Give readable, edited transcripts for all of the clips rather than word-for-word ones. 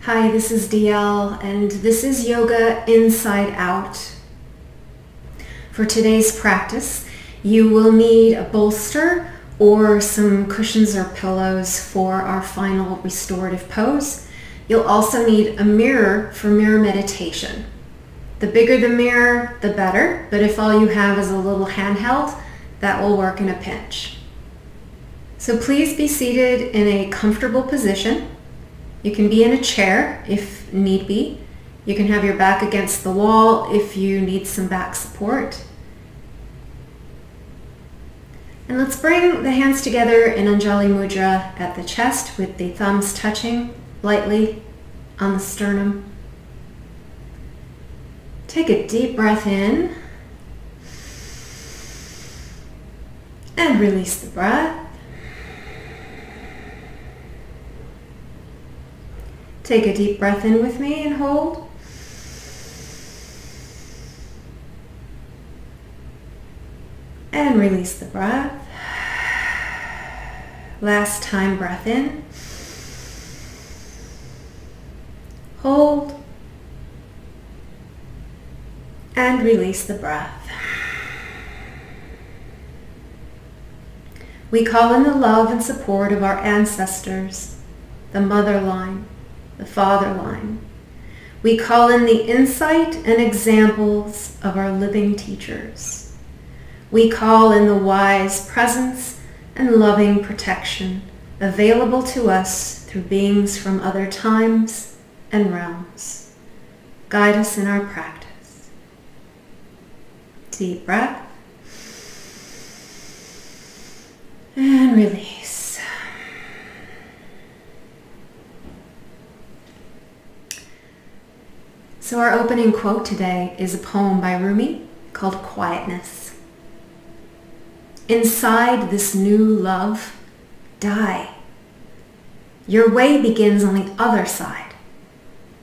Hi, this is DL, and this is Yoga Inside Out. For today's practice, you will need a bolster or some cushions or pillows for our final restorative pose. You'll also need a mirror for mirror meditation. The bigger the mirror, the better, but if all you have is a little handheld, that will work in a pinch. So please be seated in a comfortable position. You can be in a chair if need be. You can have your back against the wall if you need some back support. And let's bring the hands together in Anjali Mudra at the chest with the thumbs touching lightly on the sternum. Take a deep breath in and release the breath. Take a deep breath in with me and hold. And release the breath. Last time, breath in. Hold. And release the breath. We call in the love and support of our ancestors, the mother line, the father line. We call in the insight and examples of our living teachers. We call in the wise presence and loving protection available to us through beings from other times and realms. Guide us in our practice. Deep breath. And release. So our opening quote today is a poem by Rumi called Quietness. Inside this new love, die. Your way begins on the other side.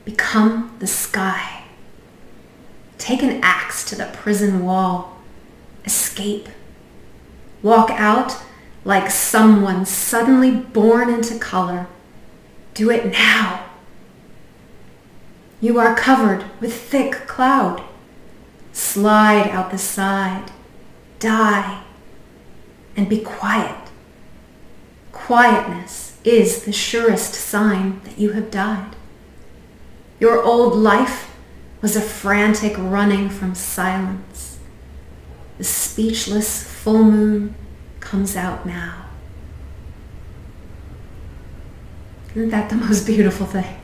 Become the sky. Take an axe to the prison wall. Escape. Walk out like someone suddenly born into color. Do it now. You are covered with thick cloud. Slide out the side. Die. And be quiet. Quietness is the surest sign that you have died. Your old life was a frantic running from silence. The speechless full moon comes out now. Isn't that the most beautiful thing?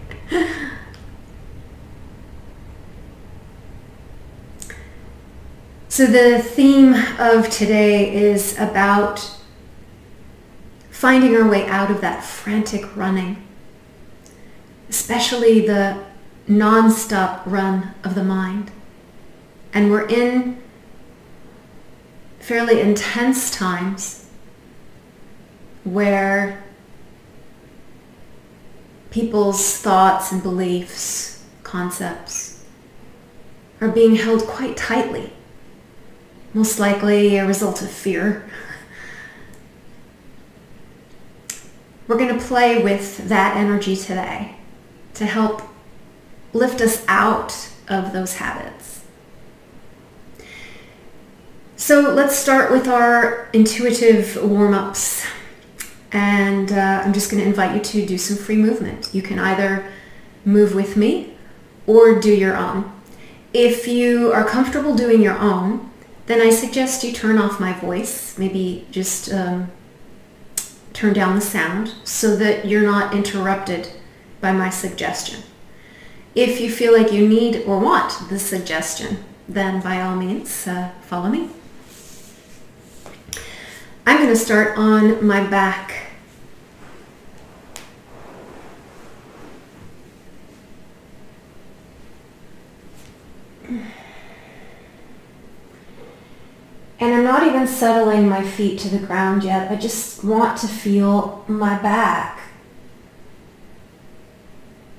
So the theme of today is about finding our way out of that frantic running, especially the non-stop run of the mind. And we're in fairly intense times where people's thoughts and beliefs, concepts, are being held quite tightly. Most likely a result of fear. We're going to play with that energy today to help lift us out of those habits. So let's start with our intuitive warm-ups. And I'm just going to invite you to do some free movement. You can either move with me or do your own. If you are comfortable doing your own, then I suggest you turn off my voice, maybe just turn down the sound so that you're not interrupted by my suggestion. If you feel like you need or want the suggestion, then by all means, follow me. I'm going to start on my back. And I'm not even settling my feet to the ground yet. I just want to feel my back.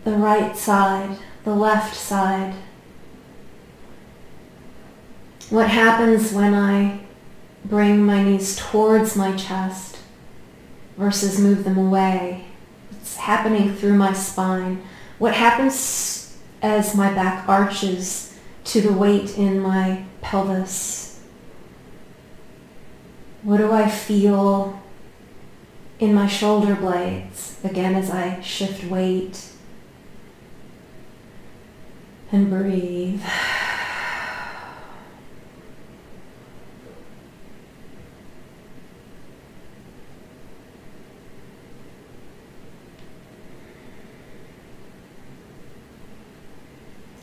The right side, the left side. What happens when I bring my knees towards my chest versus move them away? It's happening through my spine. What happens as my back arches to the weight in my pelvis? What do I feel in my shoulder blades, again, as I shift weight and breathe?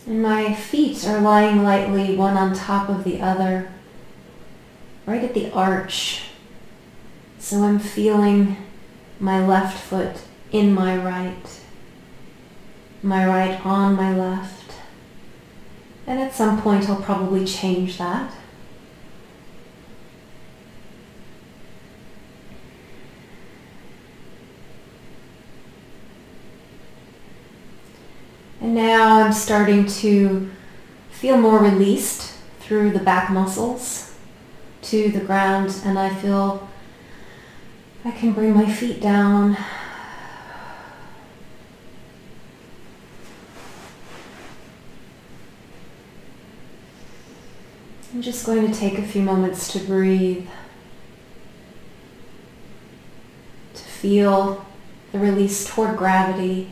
And my feet are lying lightly one on top of the other, right at the arch. So I'm feeling my left foot in my right on my left. And at some point I'll probably change that. And now I'm starting to feel more released through the back muscles to the ground, and I feel I can bring my feet down. I'm just going to take a few moments to breathe, to feel the release toward gravity,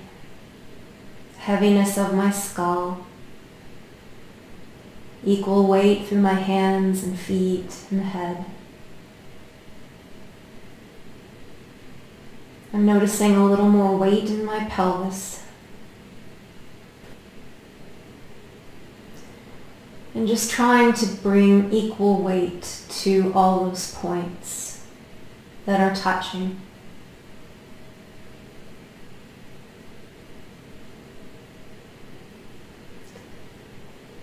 heaviness of my skull, equal weight through my hands and feet and head. I'm noticing a little more weight in my pelvis. And just trying to bring equal weight to all those points that are touching.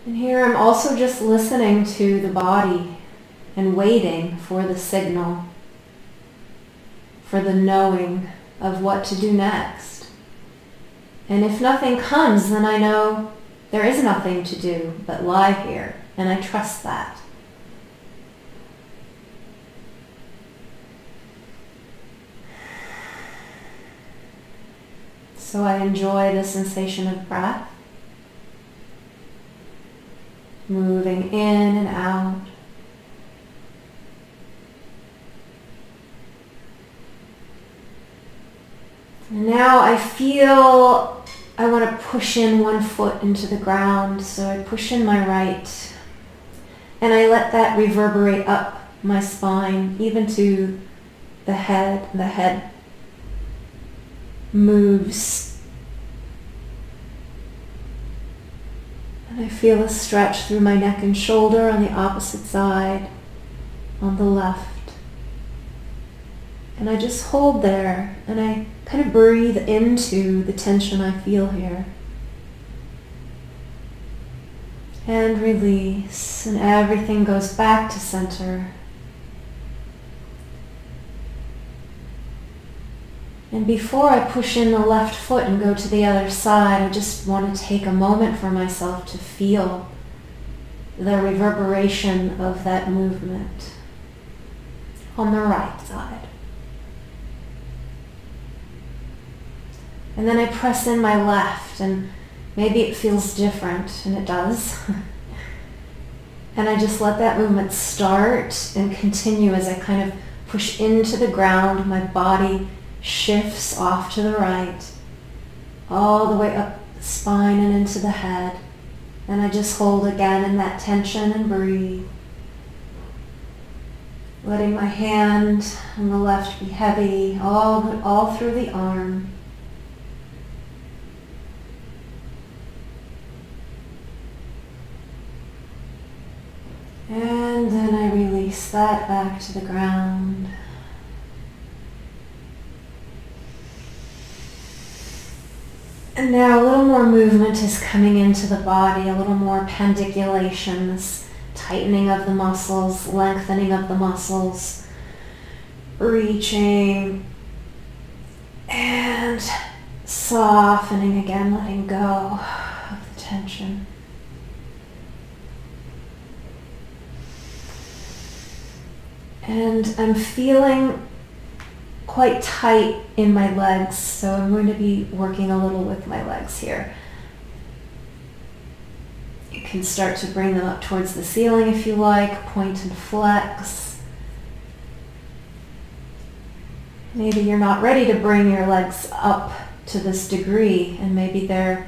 And here I'm also just listening to the body and waiting for the signal, for the knowing of what to do next. And if nothing comes, then I know there is nothing to do but lie here, and I trust that. So I enjoy the sensation of breath, moving in and out. And now I feel I want to push in one foot into the ground, so I push in my right, and I let that reverberate up my spine, even to the head. The head moves. And I feel a stretch through my neck and shoulder on the opposite side, on the left. And I just hold there, and I kind of breathe into the tension I feel here. And release, and everything goes back to center. And before I push in the left foot and go to the other side, I just want to take a moment for myself to feel the reverberation of that movement on the right side. And then I press in my left, and maybe it feels different, and it does. And I just let that movement start and continue as I kind of push into the ground. My body shifts off to the right, all the way up the spine and into the head. And I just hold again in that tension and breathe. Letting my hand on the left be heavy, all through the arm. And then I release that back to the ground. And now a little more movement is coming into the body, a little more pandiculation, this tightening of the muscles, lengthening of the muscles, reaching and softening again, letting go of the tension. And I'm feeling quite tight in my legs, so I'm going to be working a little with my legs here. You can start to bring them up towards the ceiling if you like, point and flex. Maybe you're not ready to bring your legs up to this degree, and maybe the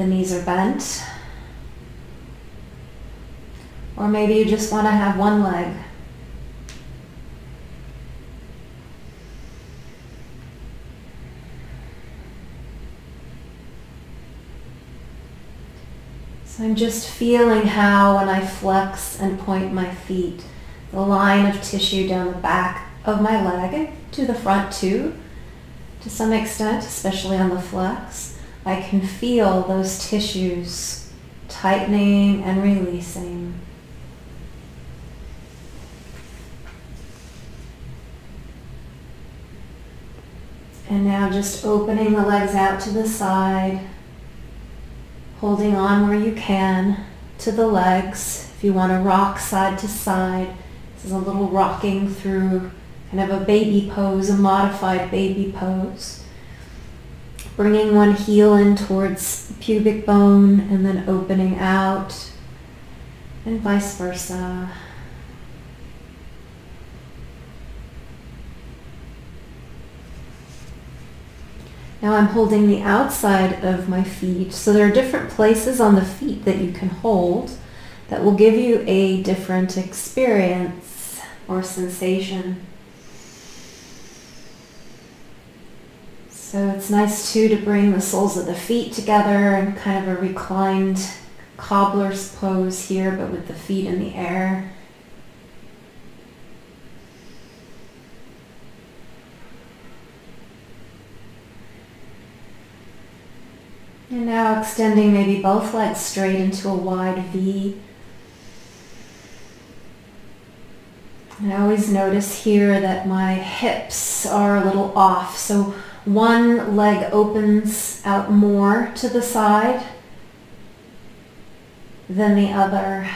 knees are bent. Or maybe you just want to have one leg. So I'm just feeling how when I flex and point my feet, the line of tissue down the back of my leg and to the front too, to some extent, especially on the flex, I can feel those tissues tightening and releasing. And now just opening the legs out to the side, holding on where you can to the legs. If you want to rock side to side, this is a little rocking through kind of a baby pose, a modified baby pose. Bringing one heel in towards the pubic bone and then opening out, and vice versa. Now I'm holding the outside of my feet, so there are different places on the feet that you can hold that will give you a different experience or sensation. So it's nice too to bring the soles of the feet together in kind of a reclined cobbler's pose here, but with the feet in the air. And now extending maybe both legs straight into a wide V. And I always notice here that my hips are a little off. So one leg opens out more to the side than the other.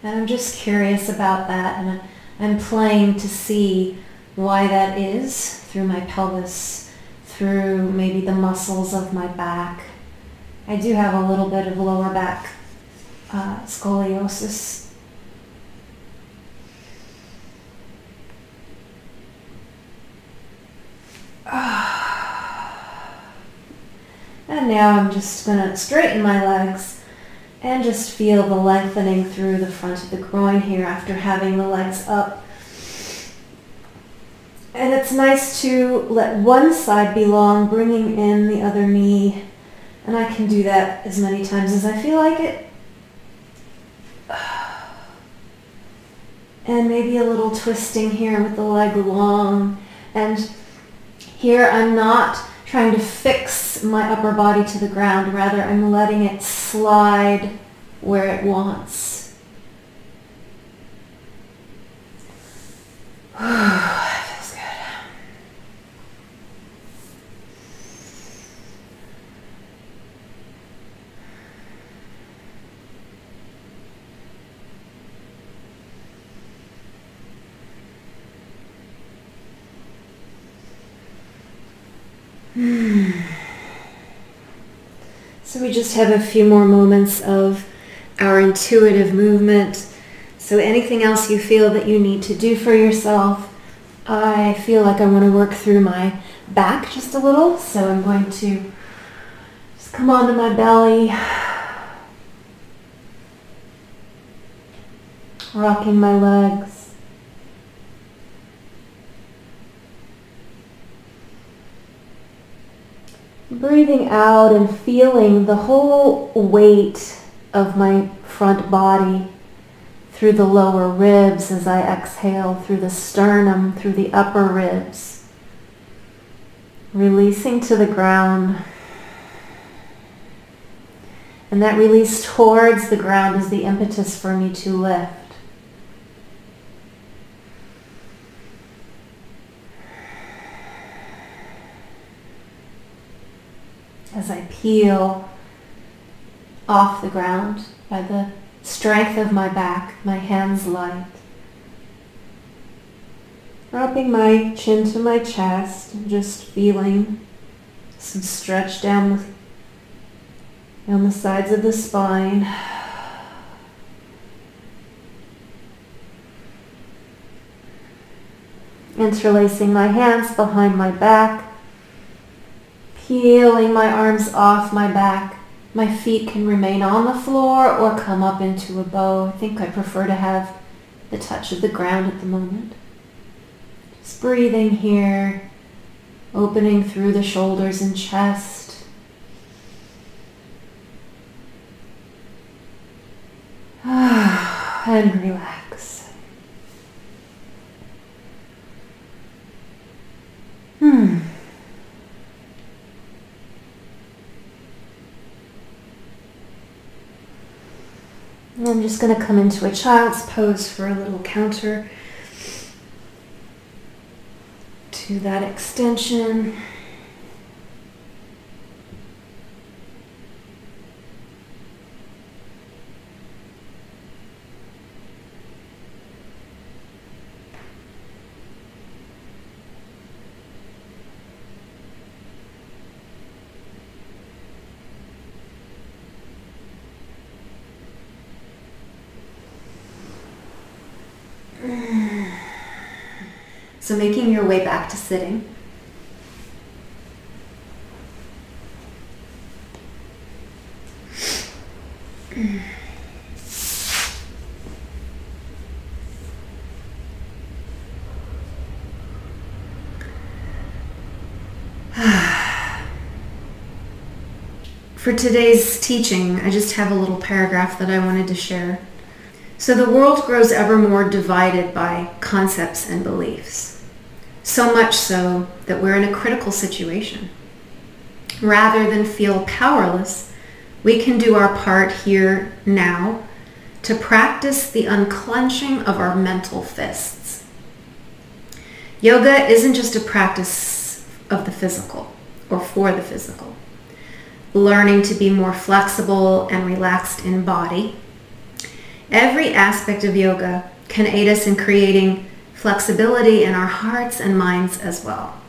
And I'm just curious about that, and I'm playing to see why that is through my pelvis, through maybe the muscles of my back. I do have a little bit of lower back scoliosis. And now I'm just going to straighten my legs and just feel the lengthening through the front of the groin here after having the legs up. And it's nice to let one side be long, bringing in the other knee. And I can do that as many times as I feel like it. And maybe a little twisting here with the leg long. And here I'm not trying to fix my upper body to the ground. Rather, I'm letting it slide where it wants. That feels good. So we just have a few more moments of our intuitive movement. So anything else you feel that you need to do for yourself, I feel like I want to work through my back just a little. So I'm going to just come onto my belly, rocking my legs. Breathing out and feeling the whole weight of my front body through the lower ribs as I exhale, through the sternum, through the upper ribs. Releasing to the ground. And that release towards the ground is the impetus for me to lift. As I peel off the ground by the strength of my back, my hands light. Dropping my chin to my chest and just feeling some stretch down the sides of the spine. Interlacing my hands behind my back, peeling my arms off my back. My feet can remain on the floor or come up into a bow. I think I prefer to have the touch of the ground at the moment. Just breathing here, opening through the shoulders and chest. And relax. I'm just going to come into a child's pose for a little counter to that extension. So making your way back to sitting. For today's teaching, I just have a little paragraph that I wanted to share. So the world grows ever more divided by concepts and beliefs. So much so that we're in a critical situation. Rather than feel powerless, we can do our part here now to practice the unclenching of our mental fists. Yoga isn't just a practice of the physical or for the physical. Learning to be more flexible and relaxed in body. Every aspect of yoga can aid us in creating flexibility in our hearts and minds as well.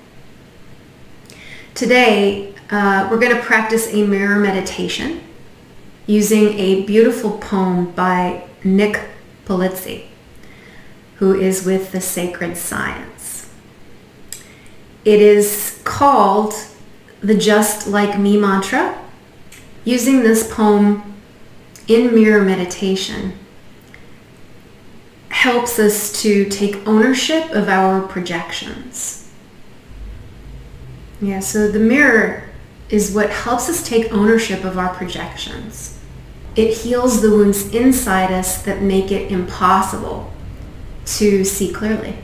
Today, we're going to practice a mirror meditation using a beautiful poem by Nick Polizzi, who is with the Sacred Science. It is called the Just Like Me mantra. Using this poem in mirror meditation helps us to take ownership of our projections. Yeah, so the mirror is what helps us take ownership of our projections. It heals the wounds inside us that make it impossible to see clearly,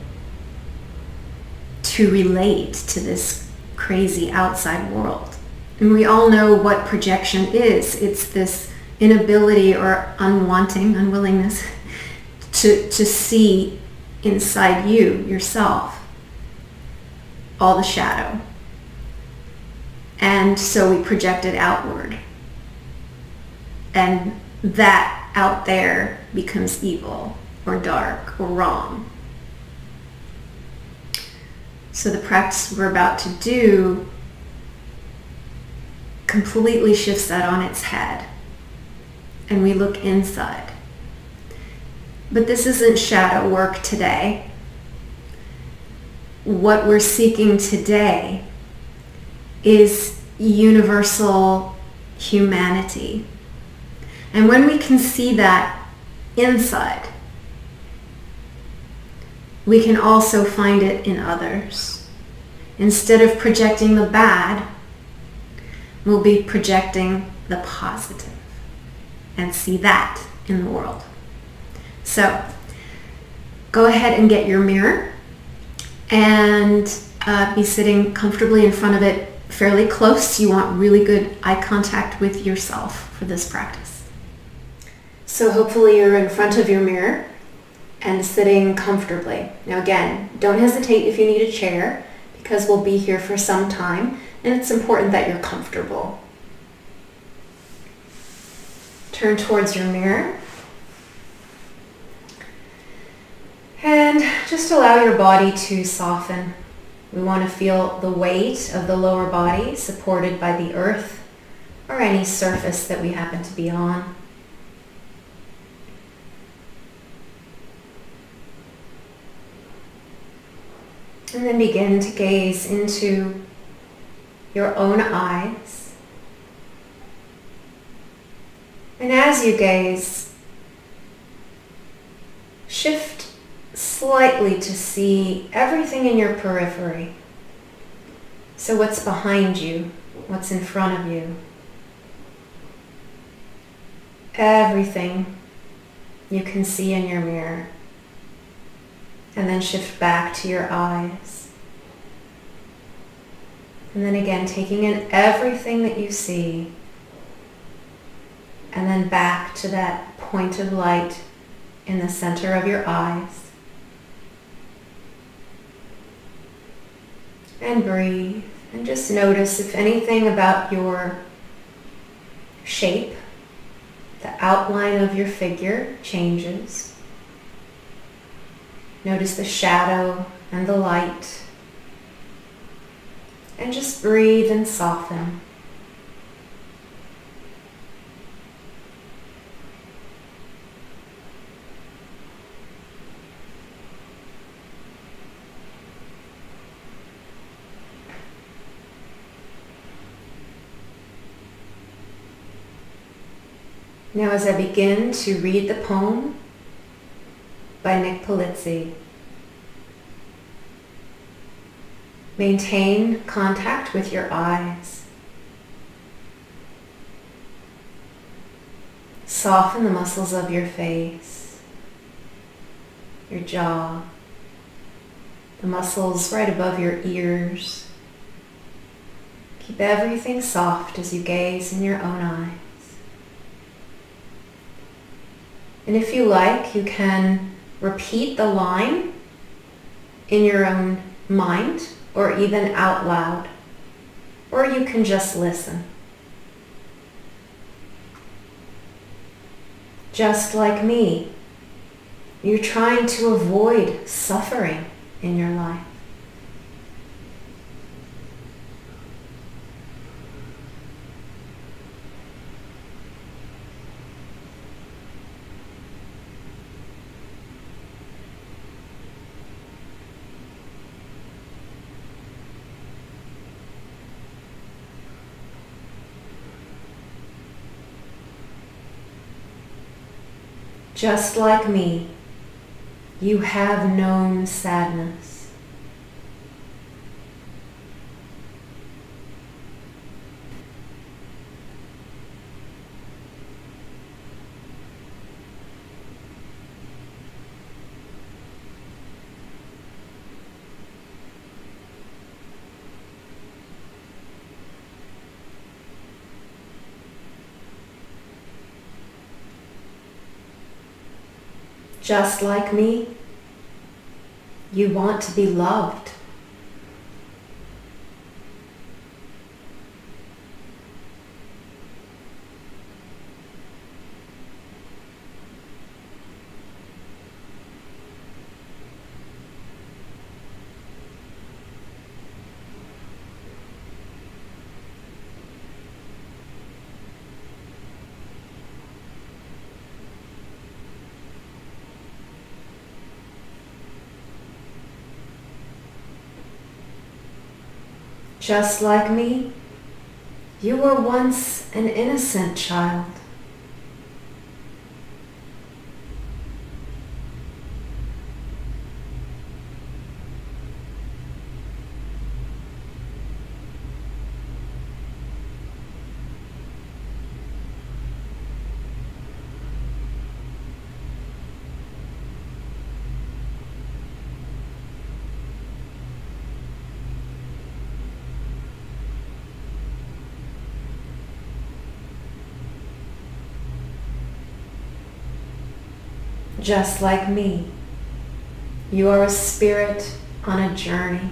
to relate to this crazy outside world. And we all know what projection is. It's this inability or unwillingness to see inside you, yourself, all the shadow. And so we project it outward. And that out there becomes evil or dark or wrong. So the practice we're about to do completely shifts that on its head. And we look inside. But this isn't shadow work today. What we're seeking today is universal humanity. And when we can see that inside, we can also find it in others. Instead of projecting the bad, we'll be projecting the positive and see that in the world. So go ahead and get your mirror and be sitting comfortably in front of it, fairly close. You want really good eye contact with yourself for this practice. So hopefully you're in front of your mirror and sitting comfortably. Now again, don't hesitate if you need a chair, because we'll be here for some time and it's important that you're comfortable. Turn towards your mirror and And just allow your body to soften. We want to feel the weight of the lower body supported by the earth or any surface that we happen to be on. And then begin to gaze into your own eyes. And as you gaze, shift slightly to see everything in your periphery. So what's behind you? What's in front of you? Everything you can see in your mirror. And then shift back to your eyes. And then again, taking in everything that you see. And then back to that point of light in the center of your eyes. And breathe. And just notice if anything about your shape, the outline of your figure changes. Notice the shadow and the light. And just breathe and soften. Now as I begin to read the poem by Nick Polizzi, maintain contact with your eyes. Soften the muscles of your face, your jaw, the muscles right above your ears. Keep everything soft as you gaze in your own eyes. And if you like, you can repeat the line in your own mind or even out loud, or you can just listen. Just like me, you're trying to avoid suffering in your life. Just like me, you have known sadness. Just like me, you want to be loved. Just like me, you were once an innocent child. Just like me, you are a spirit on a journey.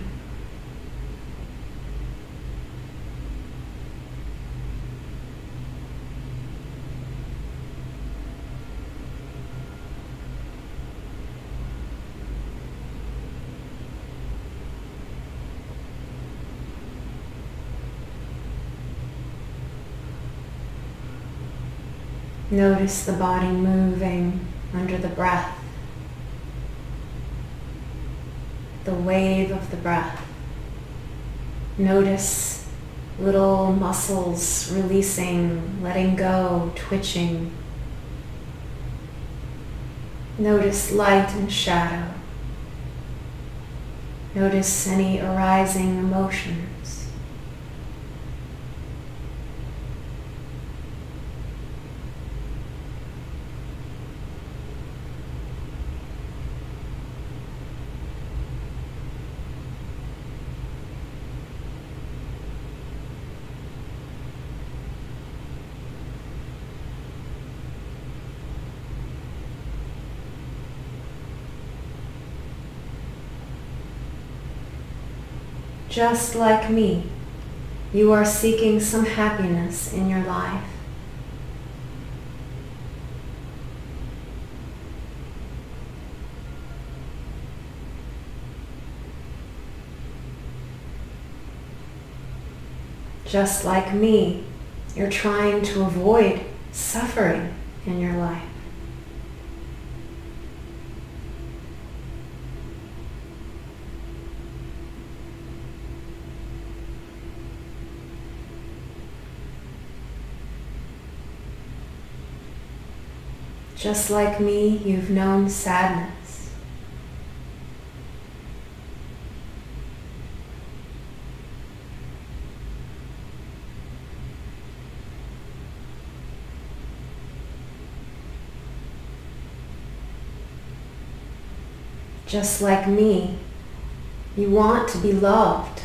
Notice the body moving under the breath, the wave of the breath. Notice little muscles releasing, letting go, twitching. Notice light and shadow. Notice any arising emotions. Just like me, you are seeking some happiness in your life. Just like me, you're trying to avoid suffering in your life. Just like me, you've known sadness. Just like me, you want to be loved.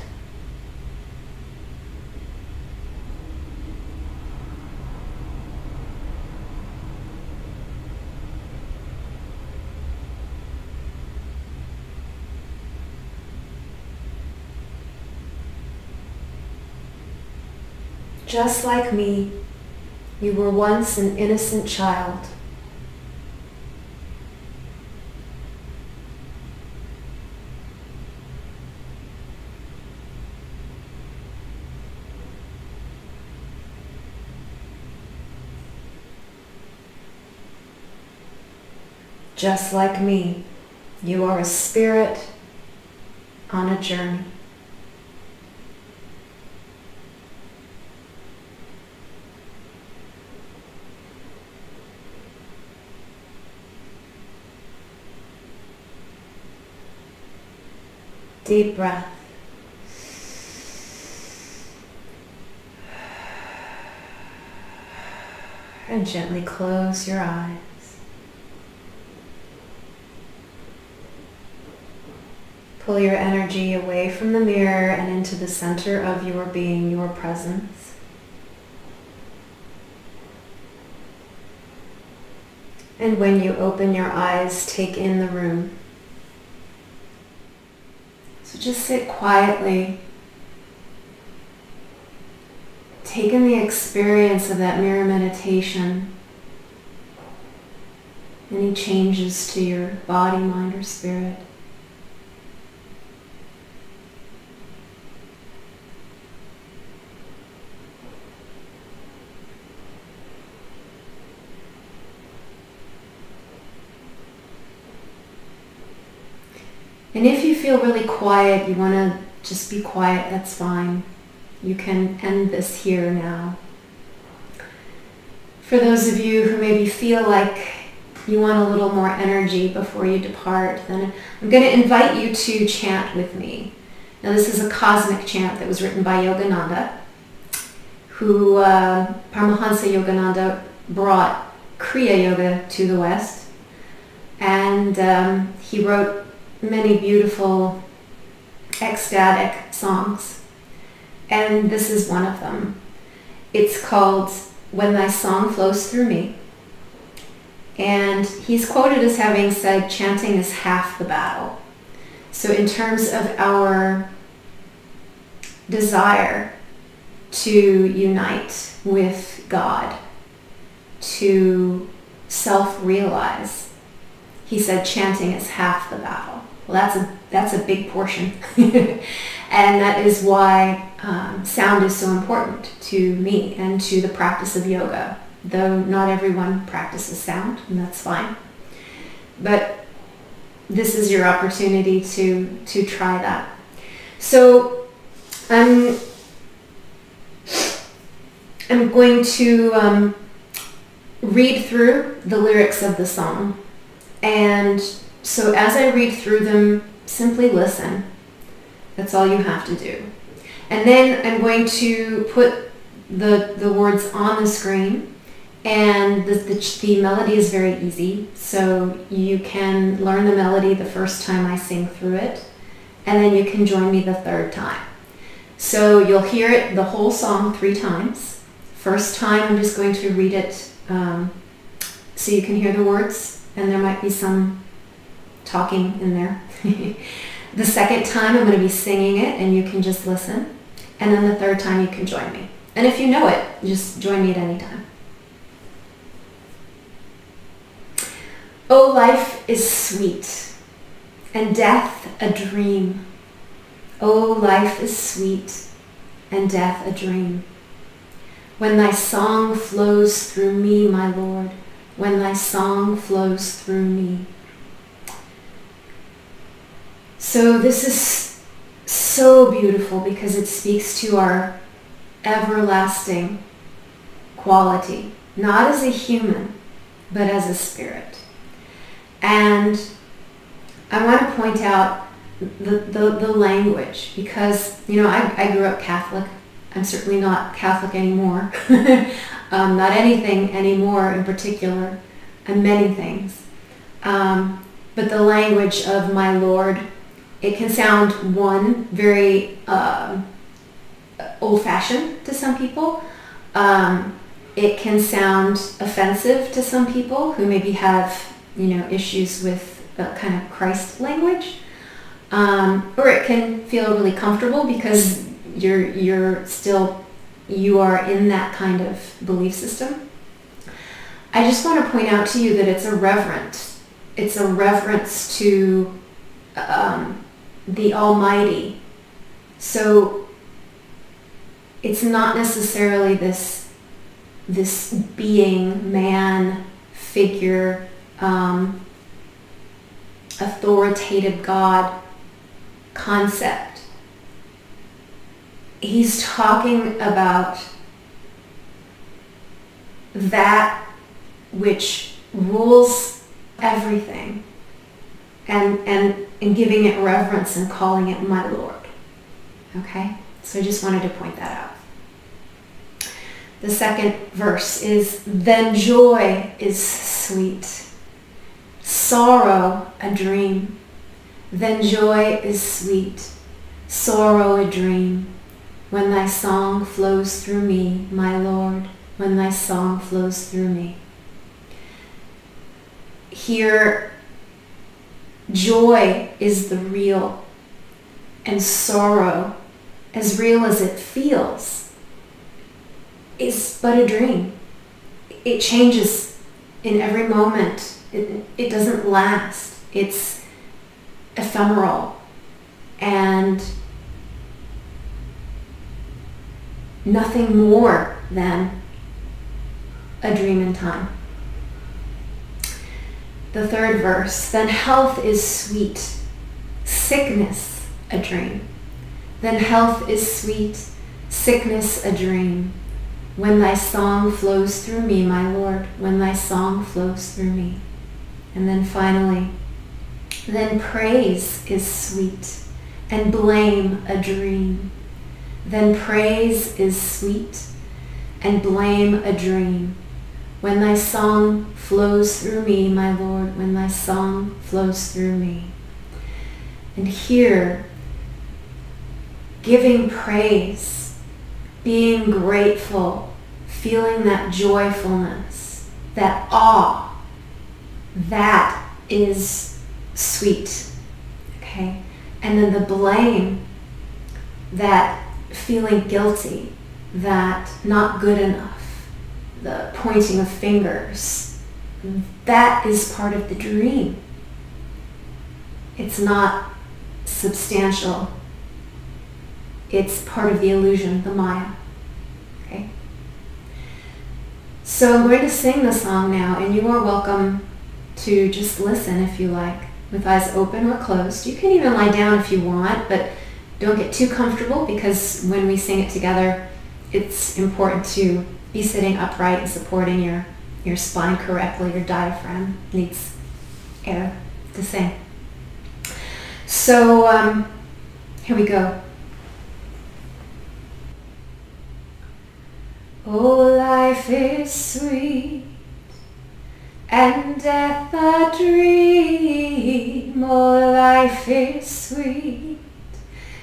Just like me, you were once an innocent child. Just like me, you are a spirit on a journey. Deep breath. And gently close your eyes. Pull your energy away from the mirror and into the center of your being, your presence. And when you open your eyes, take in the room. So just sit quietly. Take in the experience of that mirror meditation. Any changes to your body, mind, or spirit. And if you feel really quiet, you want to just be quiet, that's fine. You can end this here now. For those of you who maybe feel like you want a little more energy before you depart, then I'm going to invite you to chant with me. Now this is a cosmic chant that was written by Yogananda, who Paramahansa Yogananda brought Kriya Yoga to the West. And he wrote many beautiful ecstatic songs, and this is one of them. It's called When Thy Song Flows Through Me, and he's quoted as having said chanting is half the battle. So in terms of our desire to unite with God, to self-realize, he said chanting is half the battle. Well, that's a big portion. And that is why sound is so important to me and to the practice of yoga. though not everyone practices sound, and that's fine. But this is your opportunity to try that. So I'm going to read through the lyrics of the song. And so as I read through them, simply listen. That's all you have to do. And then I'm going to put the words on the screen, and the melody is very easy. So you can learn the melody the first time I sing through it, and then you can join me the third time. So you'll hear it, the whole song, 3 times. First time I'm just going to read it so you can hear the words, and there might be some talking in there. The second time I'm going to be singing it, and you can just listen. And then the third time you can join me. And if you know it, just join me at any time. Oh, life is sweet, and death a dream. Oh, life is sweet, and death a dream. When thy song flows through me, my Lord, when thy song flows through me. So this is so beautiful because it speaks to our everlasting quality, not as a human, but as a spirit. And I want to point out the language, because, you know, I grew up Catholic. I'm certainly not Catholic anymore. Not anything anymore in particular, and many things. But the language of my Lord, it can sound, very old-fashioned to some people. It can sound offensive to some people who maybe have, issues with kind of Christ language. Or it can feel really comfortable because you are in that kind of belief system. I just want to point out to you that it's a reverence. It's a reverence to the Almighty. So it's not necessarily this being, man, figure, authoritative God concept. He's talking about that which rules everything, and giving it reverence and calling it my Lord. Okay? So I just wanted to point that out. The second verse is, then joy is sweet, sorrow a dream. Then joy is sweet, sorrow a dream. When thy song flows through me, my Lord, when thy song flows through me. Here, joy is the real, and sorrow, as real as it feels, is but a dream. It changes in every moment. It doesn't last. It's ephemeral and nothing more than a dream in time. The third verse, then health is sweet, sickness a dream. Then health is sweet, sickness a dream. When thy song flows through me, my Lord, when thy song flows through me. And then finally, then praise is sweet, and blame a dream. Then praise is sweet, and blame a dream. When thy song flows through me, my Lord, when thy song flows through me. And here, giving praise, being grateful, feeling that joyfulness, that awe, that is sweet, okay? And then the blame, that feeling guilty, that not good enough, the pointing of fingers, that is part of the dream. It's not substantial. It's part of the illusion, the Maya, okay? So I'm going to sing the song now, and you are welcome to just listen if you like, with eyes open or closed. You can even lie down if you want, but don't get too comfortable, because when we sing it together, it's important to be sitting upright and supporting your spine correctly. Your diaphragm needs air to sing. So here we go. Oh, life is sweet and death a dream. Oh, life is sweet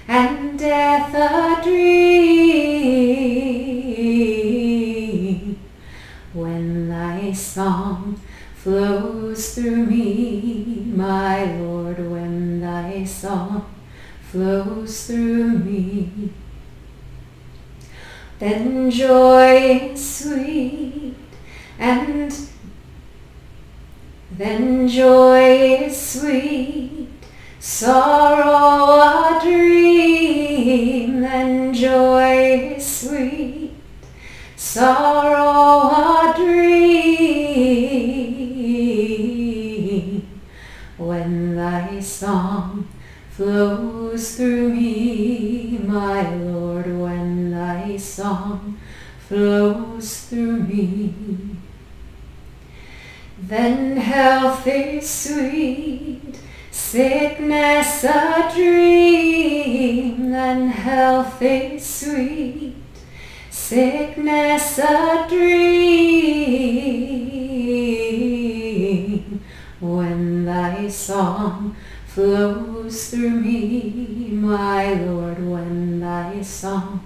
and death a dream. When thy song flows through me, my Lord, when thy song flows through me, then joy is sweet, and then joy is sweet, sorrow a dream. Then joy is sweet, sorrow a dream. When thy song flows through me, my Lord, when thy song flows through me, then health is sweet, sickness a dream. Then health is sweet, sickness a dream. When thy song flows through me, my Lord, when thy song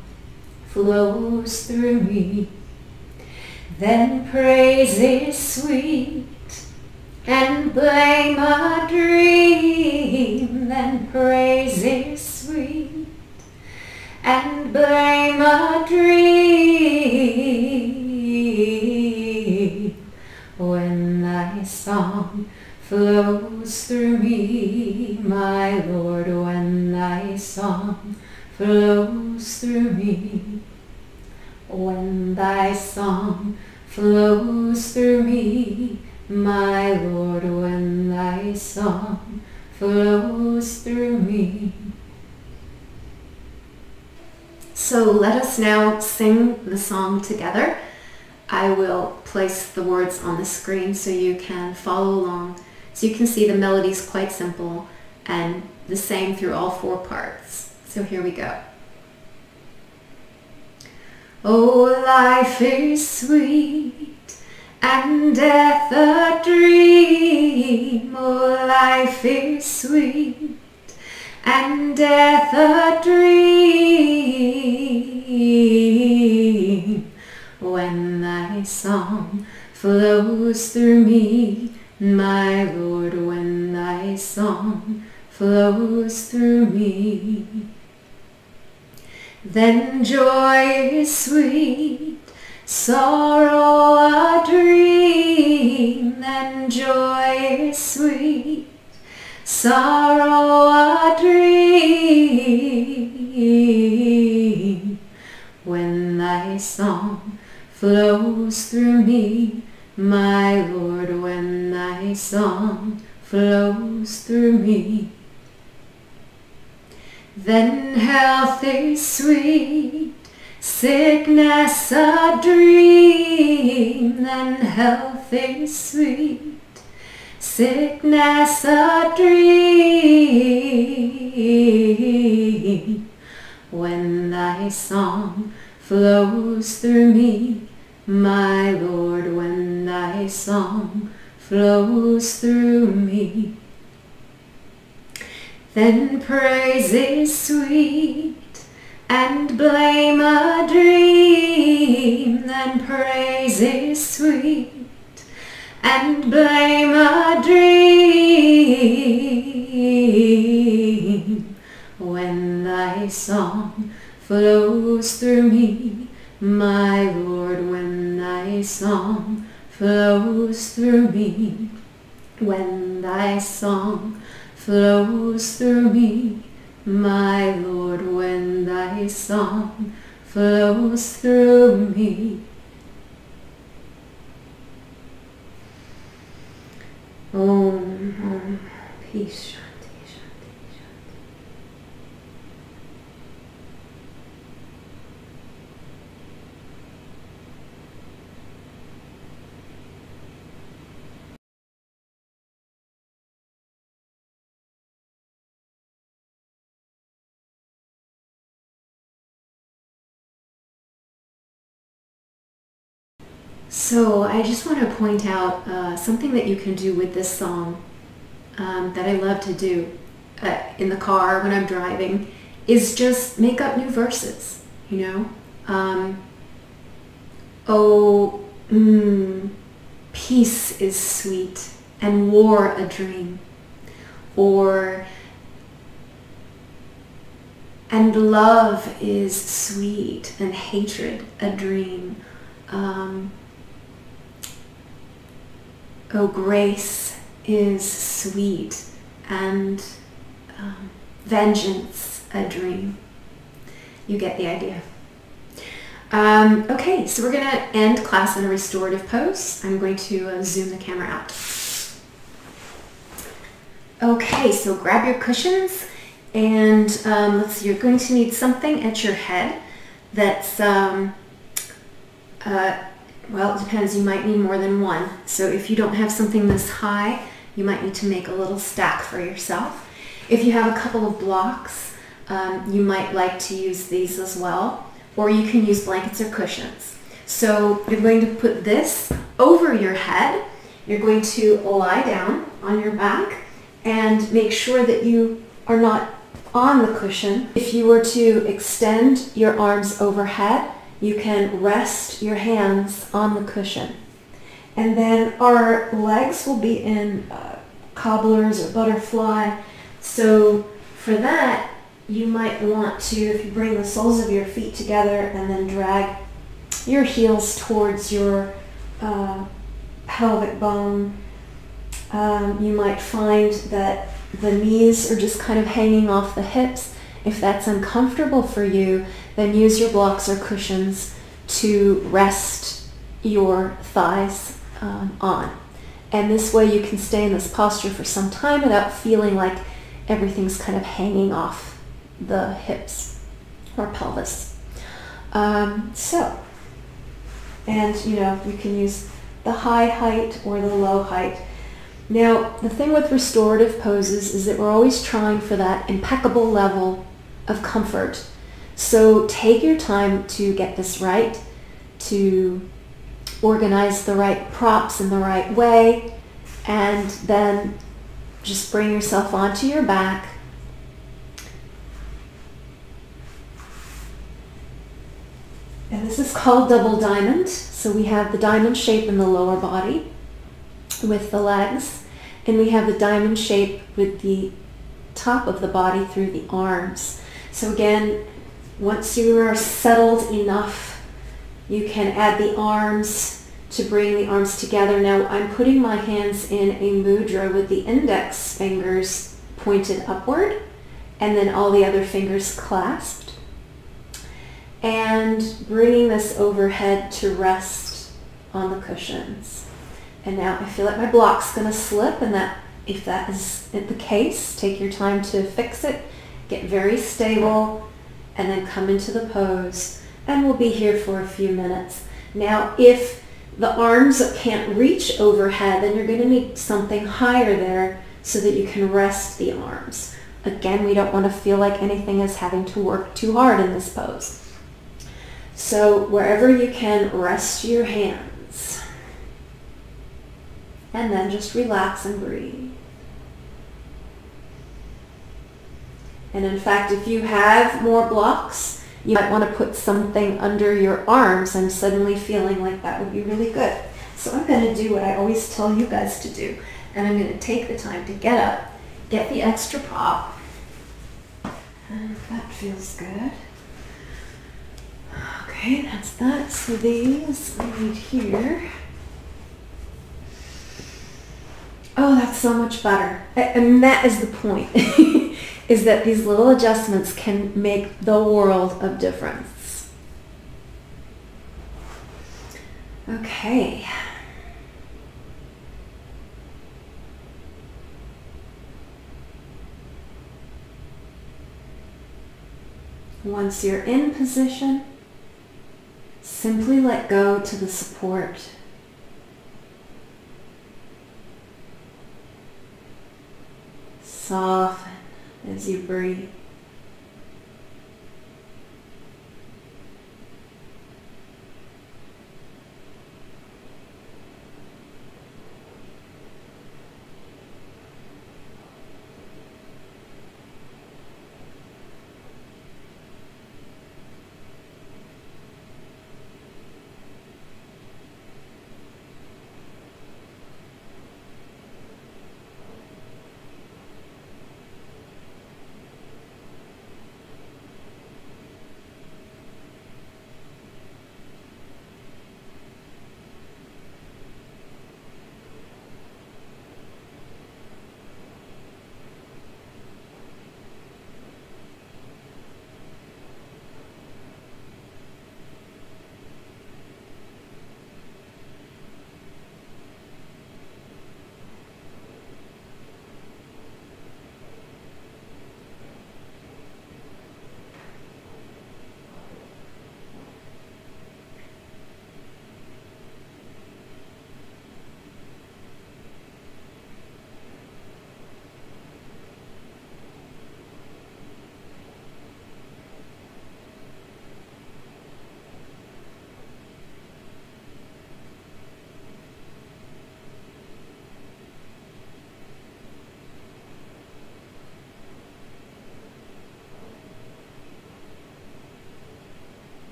flows through me, then praise is sweet and blame a dream. Then praise is sweet and blame a dream. When thy song flows through me, my Lord, when thy song flows through me, when thy song flows through me, my Lord, when thy song flows through me. So let us now sing the song together. I will place the words on the screen so you can follow along. So you can see the melody is quite simple and the same through all four parts. So here we go. Oh, life is sweet and death a dream. Oh, life is sweet and death a dream. When thy song flows through me, my Lord, when thy song flows through me, then joy is sweet, sorrow a dream. Then joy is sweet, sorrow a dream. When thy song flows through me, my Lord, when thy song flows through me, then health is sweet, sickness a dream. Then health is sweet, sickness a dream. When thy song flows through me, my Lord, when thy song flows through me, then praise is sweet and blame a dream. Then praise is sweet and blame a dream. When thy song flows through me, my Lord, when thy song flows through me, when thy song flows through me, my Lord, when thy song flows through me, Om. Peace. Shanti. Shanti. Shanti. So I just want to point out something that you can do with this song that I love to do in the car when I'm driving is just make up new verses, you know. Oh, peace is sweet and war a dream. Or, and love is sweet and hatred a dream. Oh, grace is sweet and vengeance a dream. You get the idea. Okay, so we're going to end class in a restorative pose. I'm going to zoom the camera out. Okay, so grab your cushions and let's see, you're going to need something at your head that's well, it depends. You might need more than one. So if you don't have something this high, you might need to make a little stack for yourself. If you have a couple of blocks, you might like to use these as well, or you can use blankets or cushions. So you're going to put this over your head. You're going to lie down on your back and make sure that you are not on the cushion. If you were to extend your arms overhead, you can rest your hands on the cushion. And then our legs will be in cobblers or butterfly. So for that, you might want to, if you bring the soles of your feet together and then drag your heels towards your pelvic bone, you might find that the knees are just kind of hanging off the hips. If that's uncomfortable for you, then use your blocks or cushions to rest your thighs on. And this way you can stay in this posture for some time without feeling like everything's kind of hanging off the hips or pelvis. And you know, you can use the high height or the low height. Now, the thing with restorative poses is that we're always trying for that impeccable level of comfort. So take your time to get this right, to organize the right props in the right way, and then just bring yourself onto your back. And this is called double diamond. So we have the diamond shape in the lower body with the legs, and we have the diamond shape with the top of the body through the arms. So again, once you are settled enough, you can add the arms to bring the arms together. Now I'm putting my hands in a mudra with the index fingers pointed upward and then all the other fingers clasped, and bringing this overhead to rest on the cushions. And now I feel like my block's going to slip, and that if that is the case, take your time to fix it, get very stable, and then come into the pose, and we'll be here for a few minutes. Now, if the arms can't reach overhead, then you're going to need something higher there so that you can rest the arms. Again, we don't want to feel like anything is having to work too hard in this pose. So wherever you can, rest your hands. And then just relax and breathe. And in fact, if you have more blocks, you might want to put something under your arms. I'm suddenly feeling like that would be really good. So I'm going to do what I always tell you guys to do. And I'm going to take the time to get up, get the extra prop. And that feels good. Okay, that's that. So these I need here. Oh, that's so much better. And that is the point, is that these little adjustments can make the world of difference. Okay. Once you're in position, simply let go to the support. Soften as you breathe.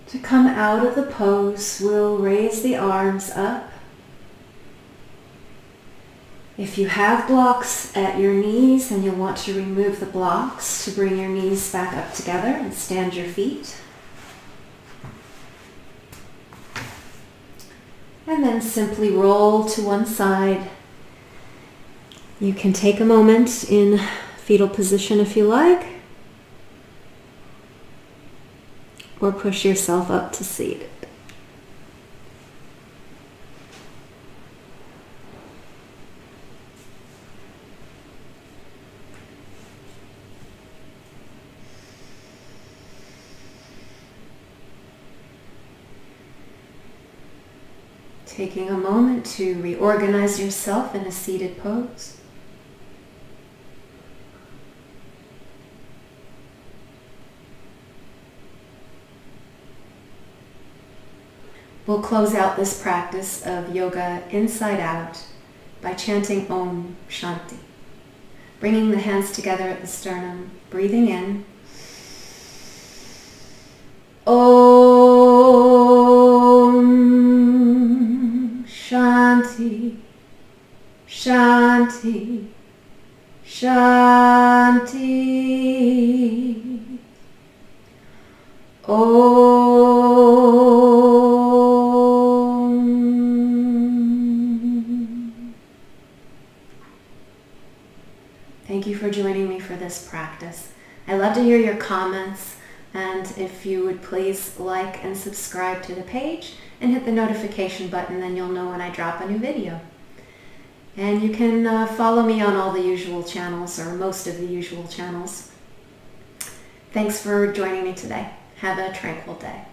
To come out of the pose, we'll raise the arms up. If you have blocks at your knees, then you'll want to remove the blocks to bring your knees back up together and stand your feet. And then simply roll to one side. You can take a moment in fetal position if you like, or push yourself up to seated. Taking a moment to reorganize yourself in a seated pose. We'll close out this practice of yoga inside out by chanting Om Shanti. Bringing the hands together at the sternum, breathing in. Om Shanti, Shanti, Shanti. Thank you for joining me for this practice. I love to hear your comments, and if you would please like and subscribe to the page and hit the notification button, then you'll know when I drop a new video. And you can follow me on all the usual channels, or most of the usual channels. Thanks for joining me today. Have a tranquil day.